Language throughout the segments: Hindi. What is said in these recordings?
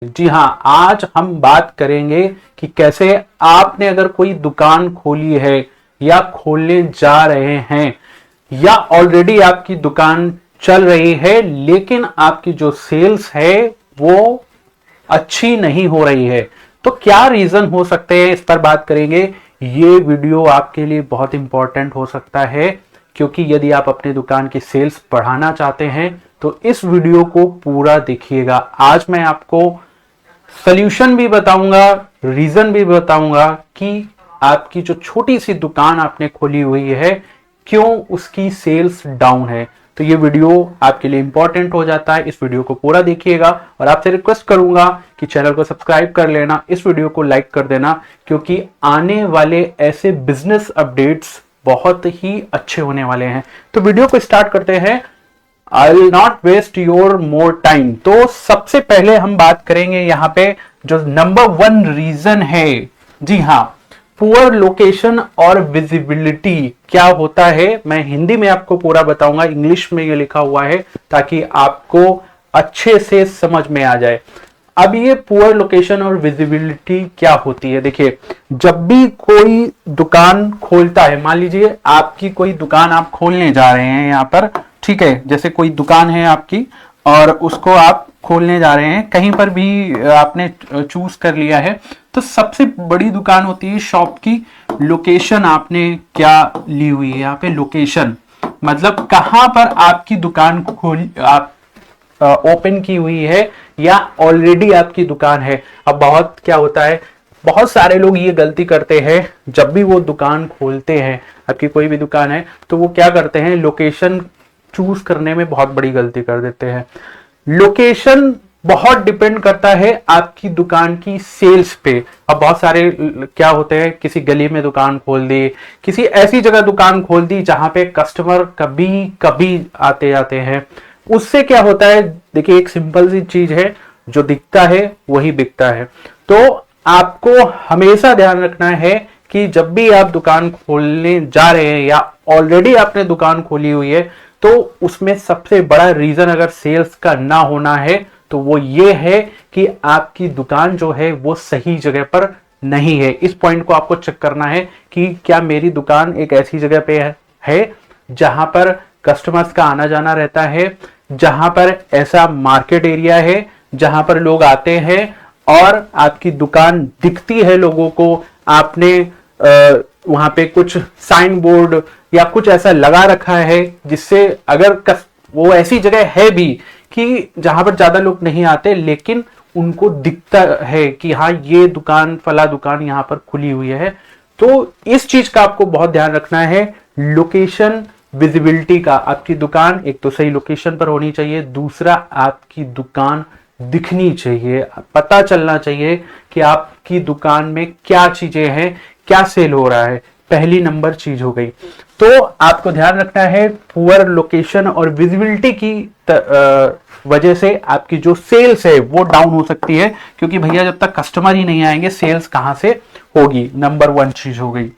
जी हाँ, आज हम बात करेंगे कि कैसे आपने अगर कोई दुकान खोली है या खोलने जा रहे हैं या ऑलरेडी आपकी दुकान चल रही है लेकिन आपकी जो सेल्स है वो अच्छी नहीं हो रही है, तो क्या रीजन हो सकते हैं, इस पर बात करेंगे। ये वीडियो आपके लिए बहुत इंपॉर्टेंट हो सकता है क्योंकि यदि आप अपनी दुकान की सेल्स बढ़ाना चाहते हैं तो इस वीडियो को पूरा देखिएगा। आज मैं आपको सॉल्यूशन भी बताऊंगा, रीजन भी बताऊंगा कि आपकी जो छोटी सी दुकान आपने खोली हुई है क्यों उसकी सेल्स डाउन है। तो ये वीडियो आपके लिए इंपॉर्टेंट हो जाता है, इस वीडियो को पूरा देखिएगा और आपसे रिक्वेस्ट करूंगा कि चैनल को सब्सक्राइब कर लेना, इस वीडियो को लाइक कर देना क्योंकि आने वाले ऐसे बिजनेस अपडेट्स बहुत ही अच्छे होने वाले हैं। तो वीडियो को स्टार्ट करते हैं। I will not waste your more time. तो सबसे पहले हम बात करेंगे यहां पे जो नंबर वन रीजन है, जी हाँ, पुअर लोकेशन और विजिबिलिटी। क्या होता है मैं हिंदी में आपको पूरा बताऊंगा, इंग्लिश में ये लिखा हुआ है ताकि आपको अच्छे से समझ में आ जाए। अब ये पुअर लोकेशन और विजिबिलिटी क्या होती है, देखिए जब भी कोई दुकान खोलता है, मान लीजिए आपकी कोई दुकान आप खोलने जा रहे हैं यहां पर, ठीक है, जैसे कोई दुकान है आपकी और उसको आप खोलने जा रहे हैं, कहीं पर भी आपने चूज कर लिया है, तो सबसे बड़ी दुकान होती है शॉप की लोकेशन। आपने क्या ली हुई है यहाँ पे, लोकेशन मतलब कहां पर आपकी दुकान खोल आप ओपन की हुई है या ऑलरेडी आपकी दुकान है। अब बहुत क्या होता है, बहुत सारे लोग ये गलती करते हैं, जब भी वो दुकान खोलते हैं, आपकी कोई भी दुकान है, तो वो क्या करते हैं, लोकेशन चूज करने में बहुत बड़ी गलती कर देते हैं। लोकेशन बहुत डिपेंड करता है आपकी दुकान की सेल्स पे। अब बहुत सारे क्या होते हैं, किसी गली में दुकान खोल दी, किसी ऐसी जगह दुकान खोल दी जहां पे कस्टमर कभी कभी आते जाते हैं। उससे क्या होता है, देखिए एक सिंपल सी चीज है, जो दिखता है वही बिकता है। तो आपको हमेशा ध्यान रखना है कि जब भी आप दुकान खोलने जा रहे हैं या ऑलरेडी आपने दुकान खोली हुई है, तो उसमें सबसे बड़ा रीजन अगर सेल्स का ना होना है तो वो ये है कि आपकी दुकान जो है वो सही जगह पर नहीं है। इस पॉइंट को आपको चेक करना है कि क्या मेरी दुकान एक ऐसी जगह पे है जहां पर कस्टमर्स का आना जाना रहता है, जहां पर ऐसा मार्केट एरिया है जहां पर लोग आते हैं और आपकी दुकान दिखती है लोगों को। आपने वहां पे कुछ साइन बोर्ड या कुछ ऐसा लगा रखा है जिससे अगर वो ऐसी जगह है भी कि जहां पर ज्यादा लोग नहीं आते लेकिन उनको दिखता है कि हाँ ये दुकान, फला दुकान यहां पर खुली हुई है। तो इस चीज का आपको बहुत ध्यान रखना है, लोकेशन विजिबिलिटी का। आपकी दुकान एक तो सही लोकेशन पर होनी चाहिए, दूसरा आपकी दुकान दिखनी चाहिए, पता चलना चाहिए कि आपकी दुकान में क्या चीजें हैं, क्या सेल हो रहा है, पहली नंबर चीज हो गई। तो आपको ध्यान रखना है पुअर लोकेशन और विजिबिलिटी की वजह से आपकी जो सेल्स है वो डाउन हो सकती है, क्योंकि भैया जब तक कस्टमर ही नहीं आएंगे सेल्स कहां से होगी, नंबर वन चीज हो गई।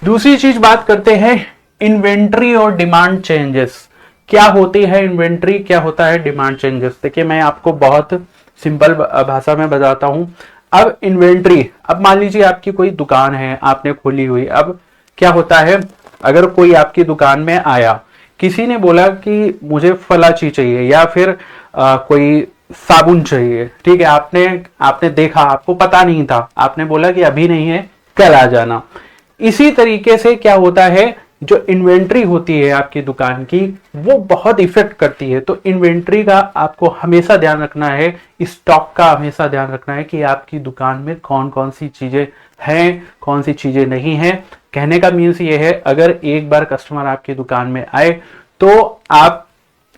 दूसरी चीज बात करते हैं इन्वेंट्री और डिमांड चेंजेस। क्या होती है इन्वेंट्री, क्या होता है डिमांड चेंजेस। देखिए मैं आपको बहुत सिंपल भाषा में बताता हूं। अब इन्वेंट्री, अब मान लीजिए आपकी कोई दुकान है आपने खोली हुई, अब क्या होता है, अगर कोई आपकी दुकान में आया, किसी ने बोला कि मुझे फला चीज चाहिए या फिर कोई साबुन चाहिए, ठीक है, आपने देखा, आपको पता नहीं था, आपने बोला कि अभी नहीं है कल आ जाना। इसी तरीके से क्या होता है, जो इन्वेंट्री होती है आपकी दुकान की वो बहुत इफेक्ट करती है। तो इन्वेंट्री का आपको हमेशा ध्यान रखना है, स्टॉक का हमेशा ध्यान रखना है कि आपकी दुकान में कौन कौन सी चीजें हैं, कौन सी चीजें नहीं हैं। कहने का मीन्स ये है, अगर एक बार कस्टमर आपकी दुकान में आए तो आप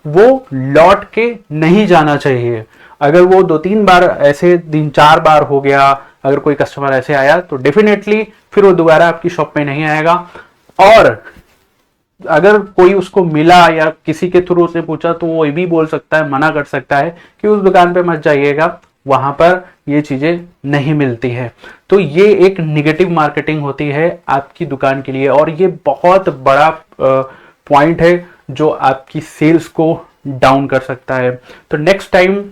वो लौट के नहीं जाना चाहिए। अगर वो 2-3 बार ऐसे 3-4 बार हो गया, अगर कोई कस्टमर ऐसे आया तो डेफिनेटली फिर वो दोबारा आपकी शॉप में नहीं आएगा। और अगर कोई उसको मिला या किसी के थ्रू उसने पूछा तो वो ये भी बोल सकता है, मना कर सकता है कि उस दुकान पे मत जाइएगा, वहां पर ये चीजें नहीं मिलती है। तो ये एक निगेटिव मार्केटिंग होती है आपकी दुकान के लिए और ये बहुत बड़ा पॉइंट है जो आपकी सेल्स को डाउन कर सकता है। तो नेक्स्ट टाइम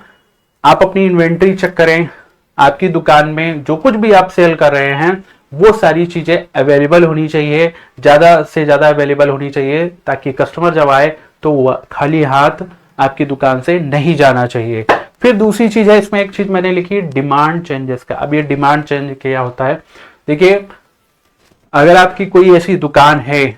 आप अपनी इन्वेंट्री चेक करें, आपकी दुकान में जो कुछ भी आप सेल कर रहे हैं वो सारी चीजें अवेलेबल होनी चाहिए, ज्यादा से ज्यादा अवेलेबल होनी चाहिए, ताकि कस्टमर जब आए तो वो खाली हाथ आपकी दुकान से नहीं जाना चाहिए। फिर दूसरी चीज है, इसमें एक चीज मैंने लिखी डिमांड चेंजेस का। अब ये डिमांड चेंज क्या होता है, देखिए अगर आपकी कोई ऐसी दुकान है,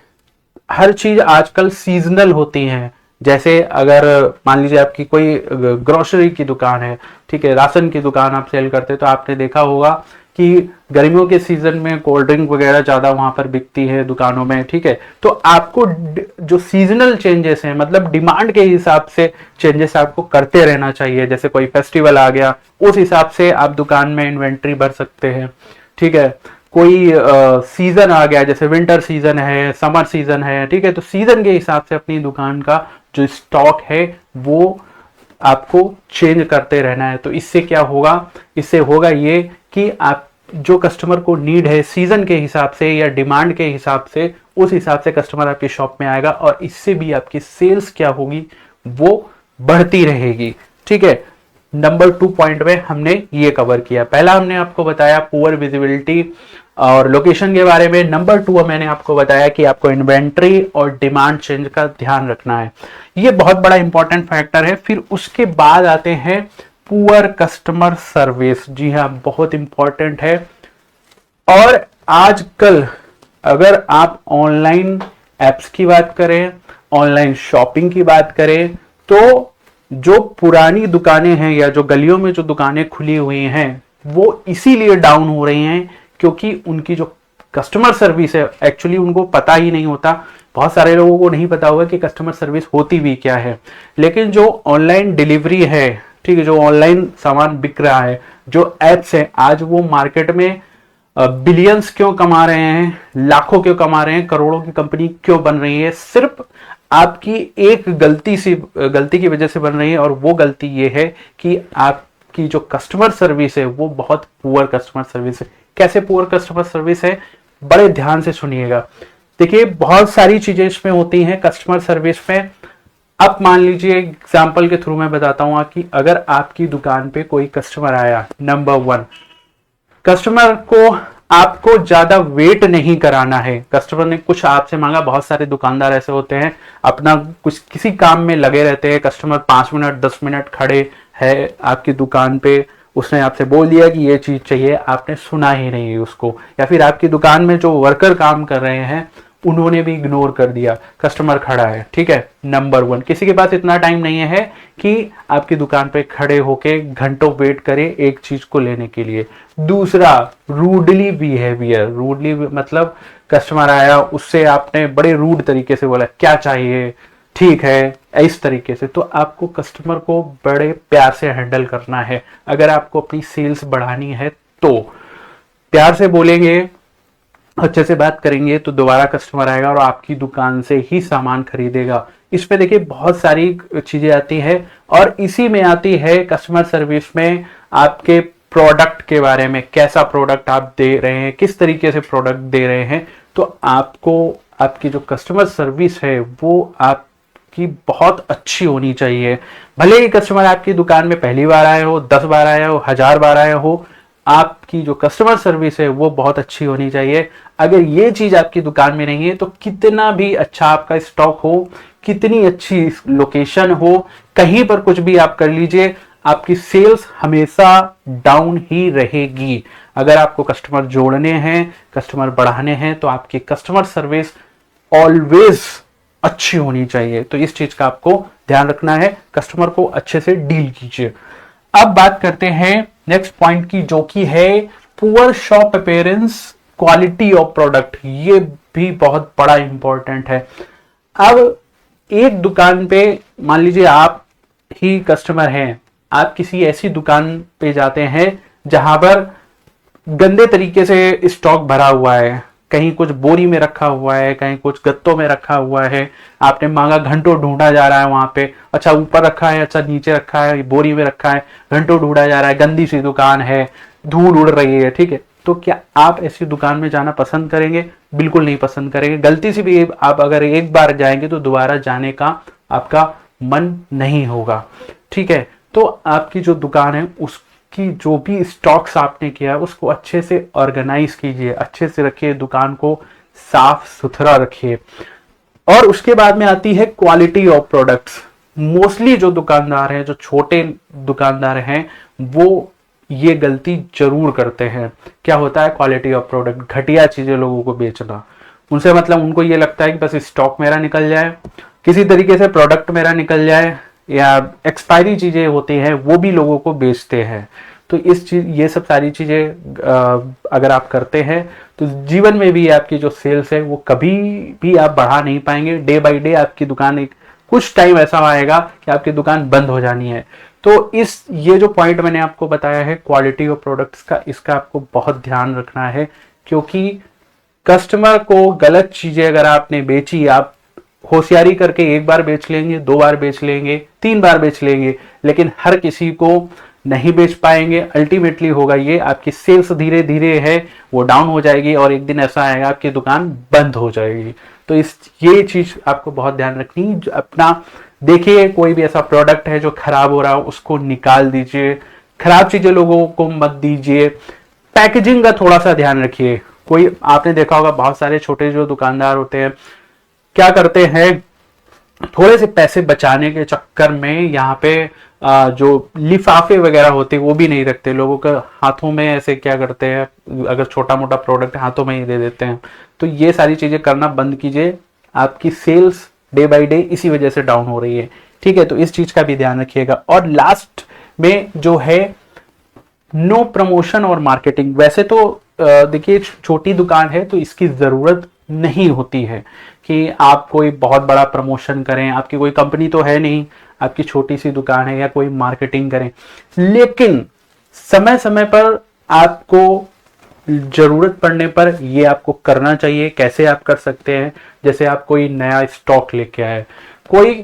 हर चीज आजकल सीजनल होती है। जैसे अगर मान लीजिए आपकी कोई ग्रोसरी की दुकान है, ठीक है, राशन की दुकान आप सेल करते हैं, तो आपने देखा होगा कि गर्मियों के सीजन में कोल्ड ड्रिंक वगैरह ज्यादा वहां पर बिकती है दुकानों में, ठीक है। तो आपको जो सीजनल चेंजेस हैं, मतलब डिमांड के हिसाब से चेंजेस आपको करते रहना चाहिए। जैसे कोई फेस्टिवल आ गया, उस हिसाब से आप दुकान में इन्वेंट्री भर सकते हैं, ठीक है। कोई सीजन आ गया, जैसे विंटर सीजन है, समर सीजन है, ठीक है, तो सीजन के हिसाब से अपनी दुकान का जो स्टॉक है वो आपको चेंज करते रहना है। तो इससे क्या होगा, इससे होगा ये कि आप जो कस्टमर को नीड है सीजन के हिसाब से या डिमांड के हिसाब से, उस हिसाब से कस्टमर आपकी शॉप में आएगा, और इससे भी आपकी सेल्स क्या होगी, वो बढ़ती रहेगी, ठीक है। नंबर 2 पॉइंट में हमने ये कवर किया। पहला हमने आपको बताया पुअर विजिबिलिटी और लोकेशन के बारे में। नंबर 2 मैंने आपको बताया कि आपको इन्वेंट्री और डिमांड चेंज का ध्यान रखना है, ये बहुत बड़ा इंपॉर्टेंट फैक्टर है। फिर उसके बाद आते हैं पुअर कस्टमर सर्विस। जी हाँ, बहुत इंपॉर्टेंट है। और आजकल अगर आप ऑनलाइन एप्स की बात करें, ऑनलाइन शॉपिंग की बात करें, तो जो पुरानी दुकानें हैं या जो गलियों में जो दुकानें खुली हुई हैं वो इसीलिए डाउन हो रही हैं क्योंकि उनकी जो कस्टमर सर्विस है, एक्चुअली उनको पता ही नहीं होता। बहुत सारे लोगों को नहीं पता होगा कि कस्टमर सर्विस होती भी क्या है। लेकिन जो ऑनलाइन डिलीवरी है, ठीक है, जो ऑनलाइन सामान बिक रहा है, जो एप्स है, आज वो मार्केट में बिलियंस क्यों कमा रहे हैं, लाखों क्यों कमा रहे हैं, करोड़ों की कंपनी क्यों बन रही है, सिर्फ आपकी एक गलती की वजह से बन रही है। और वो गलती ये है कि आपकी जो कस्टमर सर्विस है वो बहुत पुअर कस्टमर सर्विस है। कैसे पुअर कस्टमर सर्विस है, बड़े ध्यान से सुनिएगा। देखिए बहुत सारी चीजें इसमें होती हैं कस्टमर सर्विस में। अब मान लीजिए एग्जांपल के थ्रू मैं बताता हूं कि अगर आपकी दुकान पे कोई कस्टमर आया, नंबर 1, कस्टमर को आपको ज्यादा वेट नहीं कराना है। कस्टमर ने कुछ आपसे मांगा, बहुत सारे दुकानदार ऐसे होते हैं अपना कुछ किसी काम में लगे रहते हैं, कस्टमर 5 मिनट 10 मिनट खड़े है आपकी दुकान पे, उसने आपसे बोल दिया कि ये चीज चाहिए, आपने सुना ही नहीं उसको, या फिर आपकी दुकान में जो वर्कर काम कर रहे हैं उन्होंने भी इग्नोर कर दिया, कस्टमर खड़ा है, ठीक है। नंबर 1, किसी के पास इतना टाइम नहीं है कि आपकी दुकान पे खड़े होके घंटों वेट करे एक चीज को लेने के लिए। दूसरा, रूडली बिहेवियर। रूडली मतलब कस्टमर आया, उससे आपने बड़े रूड तरीके से बोला क्या चाहिए, ठीक है, इस तरीके से। तो आपको कस्टमर को बड़े प्यार से हैंडल करना है। अगर आपको अपनी सेल्स बढ़ानी है तो प्यार से बोलेंगे, अच्छे से बात करेंगे, तो दोबारा कस्टमर आएगा और आपकी दुकान से ही सामान खरीदेगा। इस पे देखिए बहुत सारी चीजें आती है, और इसी में आती है कस्टमर सर्विस में आपके प्रोडक्ट के बारे में, कैसा प्रोडक्ट आप दे रहे हैं, किस तरीके से प्रोडक्ट दे रहे हैं। तो आपको आपकी जो कस्टमर सर्विस है वो आपकी बहुत अच्छी होनी चाहिए। भले ही कस्टमर आपकी दुकान में पहली बार आए हो, 10 बार आए हो, 1000 बार आए हो, आपकी जो कस्टमर सर्विस है वो बहुत अच्छी होनी चाहिए। अगर ये चीज आपकी दुकान में नहीं है तो कितना भी अच्छा आपका स्टॉक हो, कितनी अच्छी लोकेशन हो, कहीं पर कुछ भी आप कर लीजिए, आपकी सेल्स हमेशा डाउन ही रहेगी। अगर आपको कस्टमर जोड़ने हैं, कस्टमर बढ़ाने हैं, तो आपकी कस्टमर सर्विस ऑलवेज अच्छी होनी चाहिए। तो इस चीज का आपको ध्यान रखना है, कस्टमर को अच्छे से डील कीजिए। अब बात करते हैं नेक्स्ट पॉइंट की, जो कि है poor shop appearance, quality of product. ये भी बहुत बड़ा इंपॉर्टेंट है। अब एक दुकान पे मान लीजिए आप ही कस्टमर हैं, आप किसी ऐसी दुकान पे जाते हैं जहां पर गंदे तरीके से स्टॉक भरा हुआ है, कहीं कुछ बोरी में रखा हुआ है, कहीं कुछ गत्तों में रखा हुआ है, आपने मांगा, घंटों ढूंढा जा रहा है वहां पे, अच्छा ऊपर रखा है, अच्छा नीचे रखा है, बोरी में रखा है, घंटों ढूंढा जा रहा है, गंदी सी दुकान है, धूल उड़ रही है, ठीक है। तो क्या आप ऐसी दुकान में जाना पसंद करेंगे? बिल्कुल नहीं पसंद करेंगे। गलती से भी आप अगर एक बार जाएंगे तो दोबारा जाने का आपका मन नहीं होगा, ठीक है। तो आपकी जो दुकान है उसकी जो भी स्टॉक्स आपने किया है उसको अच्छे से ऑर्गेनाइज कीजिए, अच्छे से रखिए, दुकान को साफ सुथरा रखिए। और उसके बाद में आती है क्वालिटी ऑफ प्रोडक्ट्स। मोस्टली जो दुकानदार हैं, जो छोटे दुकानदार हैं, वो ये गलती जरूर करते हैं। क्या होता है, क्वालिटी ऑफ प्रोडक्ट, घटिया चीजें लोगों को बेचना। उनसे मतलब उनको ये लगता है कि बस स्टॉक मेरा निकल जाए, किसी तरीके से प्रोडक्ट मेरा निकल जाए, या एक्सपायरी चीजें होती हैं वो भी लोगों को बेचते हैं। तो ये सब सारी चीजें अगर आप करते हैं तो जीवन में भी आपकी जो सेल्स है वो कभी भी आप बढ़ा नहीं पाएंगे। डे बाय डे आपकी दुकान कुछ टाइम ऐसा आएगा कि आपकी दुकान बंद हो जानी है। तो ये जो पॉइंट मैंने आपको बताया है क्वालिटी ऑफ प्रोडक्ट्स का, इसका आपको बहुत ध्यान रखना है, क्योंकि कस्टमर को गलत चीजें अगर आपने बेची, आप होशियारी करके एक बार बेच लेंगे, 2 बार बेच लेंगे, 3 बार बेच लेंगे, लेकिन हर किसी को नहीं बेच पाएंगे। अल्टीमेटली होगा ये, आपकी सेल्स धीरे धीरे है वो डाउन हो जाएगी और एक दिन ऐसा आएगा आपकी दुकान बंद हो जाएगी। तो ये चीज आपको बहुत ध्यान रखनी। अपना देखिए, कोई भी ऐसा प्रोडक्ट है जो खराब हो रहा हो उसको निकाल दीजिए, खराब चीजें लोगों को मत दीजिए। पैकेजिंग का थोड़ा सा ध्यान रखिए। कोई आपने देखा होगा बहुत सारे छोटे जो दुकानदार होते हैं क्या करते हैं, थोड़े से पैसे बचाने के चक्कर में यहाँ पे जो लिफाफे वगैरह होते हैं वो भी नहीं रखते, लोगों के हाथों में ऐसे क्या करते हैं, अगर छोटा मोटा प्रोडक्ट हाथों में ही दे देते हैं। तो ये सारी चीजें करना बंद कीजिए, आपकी सेल्स डे बाय डे इसी वजह से डाउन हो रही है। ठीक है, तो इस चीज का भी ध्यान रखिएगा। और लास्ट में जो है, नो प्रमोशन और मार्केटिंग। वैसे तो देखिए छोटी दुकान है तो इसकी जरूरत नहीं होती है कि आप कोई बहुत बड़ा प्रमोशन करें, आपकी कोई कंपनी तो है नहीं, आपकी छोटी सी दुकान है, या कोई मार्केटिंग करें। लेकिन समय समय पर आपको जरूरत पड़ने पर ये आपको करना चाहिए। कैसे आप कर सकते हैं, जैसे आप कोई नया स्टॉक लेके आए, कोई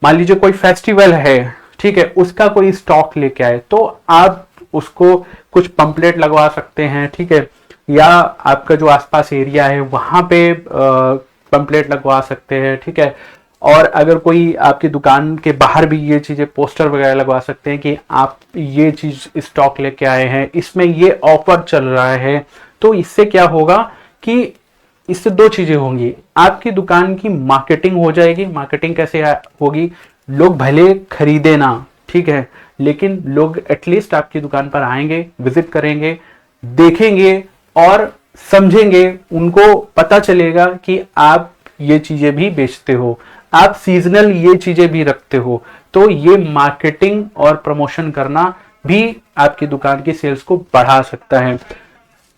मान लीजिए कोई फेस्टिवल है, ठीक है, उसका कोई स्टॉक लेके आए, तो आप उसको कुछ पंपलेट लगवा सकते हैं, ठीक है, या आपका जो आसपास एरिया है वहां पे पंपलेट लगवा सकते हैं, ठीक है। और अगर कोई आपकी दुकान के बाहर भी ये चीजें पोस्टर वगैरह लगवा सकते हैं कि आप ये चीज स्टॉक लेके आए हैं, इसमें ये ऑफर चल रहा है। तो इससे क्या होगा कि इससे 2 चीजें होंगी, आपकी दुकान की मार्केटिंग हो जाएगी। मार्केटिंग कैसे होगी, लोग भले खरीदे ना, ठीक है, लेकिन लोग एटलीस्ट आपकी दुकान पर आएंगे, विजिट करेंगे, देखेंगे और समझेंगे, उनको पता चलेगा कि आप ये चीजें भी बेचते हो, आप सीजनल ये चीजें भी रखते हो। तो ये मार्केटिंग और प्रमोशन करना भी आपकी दुकान की सेल्स को बढ़ा सकता है।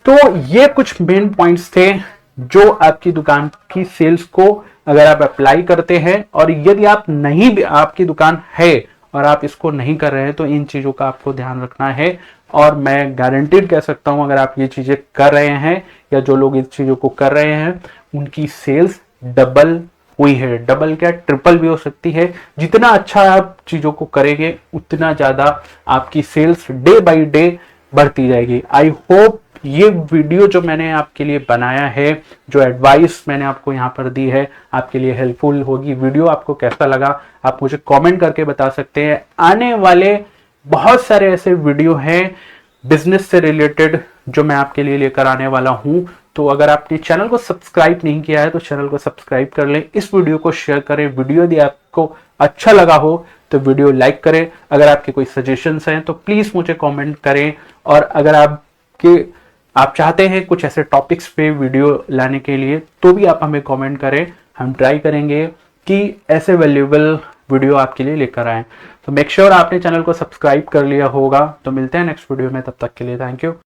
तो ये कुछ मेन पॉइंट्स थे जो आपकी दुकान की सेल्स को अगर आप अप्लाई करते हैं, और यदि आप नहीं, आपकी दुकान है और आप इसको नहीं कर रहे हैं, तो इन चीजों का आपको ध्यान रखना है। और मैं गारंटीड कह सकता हूं, अगर आप ये चीजें कर रहे हैं या जो लोग इस चीजों को कर रहे हैं उनकी सेल्स डबल हुई है, डबल क्या ट्रिपल भी हो सकती है। जितना अच्छा आप चीजों को करेंगे उतना ज्यादा आपकी सेल्स डे बाय डे बढ़ती जाएगी। आई होप ये वीडियो जो मैंने आपके लिए बनाया है, जो एडवाइस मैंने आपको यहाँ पर दी है, आपके लिए हेल्पफुल होगी। वीडियो आपको कैसा लगा आप मुझे कमेंट करके बता सकते हैं। आने वाले बहुत सारे ऐसे वीडियो हैं बिजनेस से रिलेटेड जो मैं आपके लिए लेकर आने वाला हूं। तो अगर आपने चैनल को सब्सक्राइब नहीं किया है तो चैनल को सब्सक्राइब कर लें, इस वीडियो को शेयर करें। वीडियो यदि आपको अच्छा लगा हो तो वीडियो लाइक करें। अगर आपके कोई सजेशंस हैं तो प्लीज मुझे कमेंट करें। और अगर आप चाहते हैं कुछ ऐसे टॉपिक्स पे वीडियो लाने के लिए तो भी आप हमें कमेंट करें, हम ट्राई करेंगे कि ऐसे वैल्यूएबल वीडियो आपके लिए लेकर आए। तो मेक श्योर आपने चैनल को सब्सक्राइब कर लिया होगा। तो मिलते हैं नेक्स्ट वीडियो में, तब तक के लिए थैंक यू।